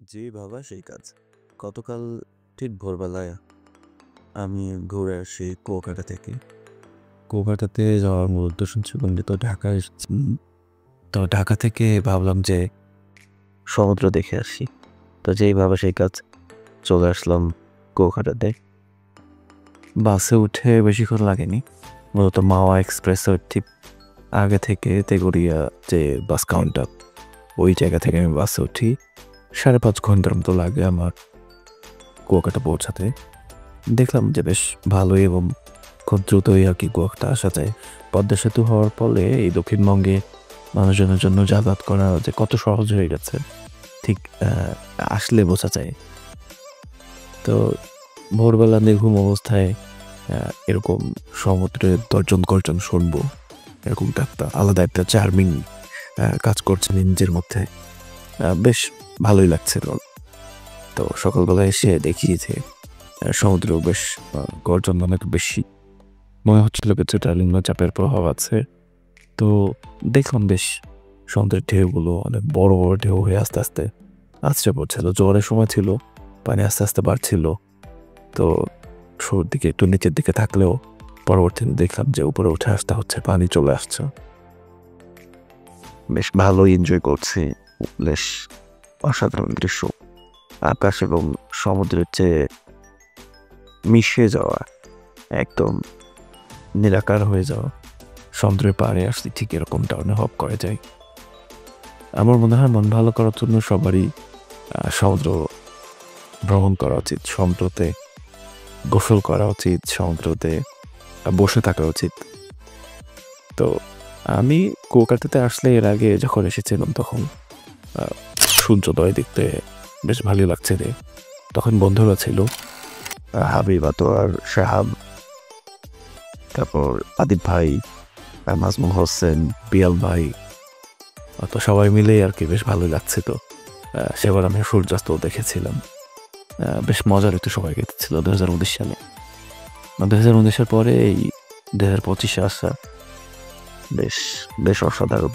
জি বাবা সেই কাজ। গতকাল ঠিক ভোরবেলায় আমি ঘুরে আসি কুয়াকাটা থেকে। কুয়াকাটাতে যাওয়ার মূল উদ্দেশ্য ছিল মূলত ঢাকায় এসেছি। তো ঢাকা থেকে ভাবলাম যে সমুদ্র দেখে আসি। তো যেই ভাবা সেই কাজ, চলে আসলাম কুয়াকাটাতে। বাসে উঠে বেশিক্ষণ লাগেনি। মূলত মাওয়া এক্সপ্রেসের ঠিক আগে থেকে তেঘুরিয়া যে বাস কাউন্টার, ওই জায়গা থেকে আমি বাসে উঠি। ৫.৫ ঘন্টার মতো লাগে আমার কুয়াকাটা পৌঁছাতে। দেখলাম যে বেশ ভালোই এবং খুব দ্রুতই আর কি কুয়াকাটা আসা যায়। পদ্মা সেতু হওয়ার ফলে এই দক্ষিণবঙ্গে মানুষজনের জন্য যাতায়াত করা যে কত সহজ হয়ে গেছে, ঠিক আসলে বোঝা যায়। তো ভোরবেলা নির্ঘুম অবস্থায় এরকম সমুদ্রের তর্জন গর্জন শুনবো, এরকমটা একটা আলাদা একটা চার্মিং কাজ করছে নিজের মধ্যে। বেশ ভালোই লাগছিল। তো সকালবেলা এসে দেখি যে সমুদ্র বেশ গর্জন অনেক বেশি। মনে হচ্ছিল কিছুটা নিম্নচাপের প্রভাব আছে। তো দেখলাম বেশ সমুদ্রের ঢেউগুলো অনেক বড়, বড় ঢেউ হয়ে আস্তে, আস্তে আছড়ে পড়ছিল। জোয়ারের সময় ছিল, পানি আস্তে, আস্তে বাড়ছিল। তো শুরুর দিকে একটু নিচের দিকে থাকলেও পরবর্তীতে দেখলাম যে উপরে উঠে আসতে হচ্ছে, পানি চলে আসছে। বেশ ভালোই এনজয় করছি। বেশ অসাধারণ দৃশ্য। আকাশ এবং সমুদ্রের চেয়ে মিশে যাওয়া, একদম নিরাকার হয়ে যাওয়া, সমুদ্রের পাড়ে আসলে ঠিক এরকমটা অনুভব করা যায়। আমার মনে হয় মন ভালো করার জন্য সবারই সমুদ্র ভ্রমণ করা উচিত। সমুদ্রতে গোসল করা উচিত, সমুদ্রতে বসে থাকা উচিত। তো আমি কলকাতাতে আসলে এর আগে যখন এসেছিলাম তখন আ সূর্যোদয় দেখতে বেশ ভালোই লাগছিল। তখন বন্ধুরা ছিল। হাবিব, আতোয়ার, শাহাব, তারপর আদিব ভাই, নাজমুল হোসেন, পিয়াল ভাই। তো সবাই মিলেই আর কি বেশ ভালোই লাগছিল। সেবার আমি সূর্যাস্তও দেখেছিলাম। বেশ মজার একটু সময় কেটেছিল ২০১৯ সালে। ২০১৯ এর পরে এই ২০২৫ এ আসা বেশ, বেশ অসাধারণ।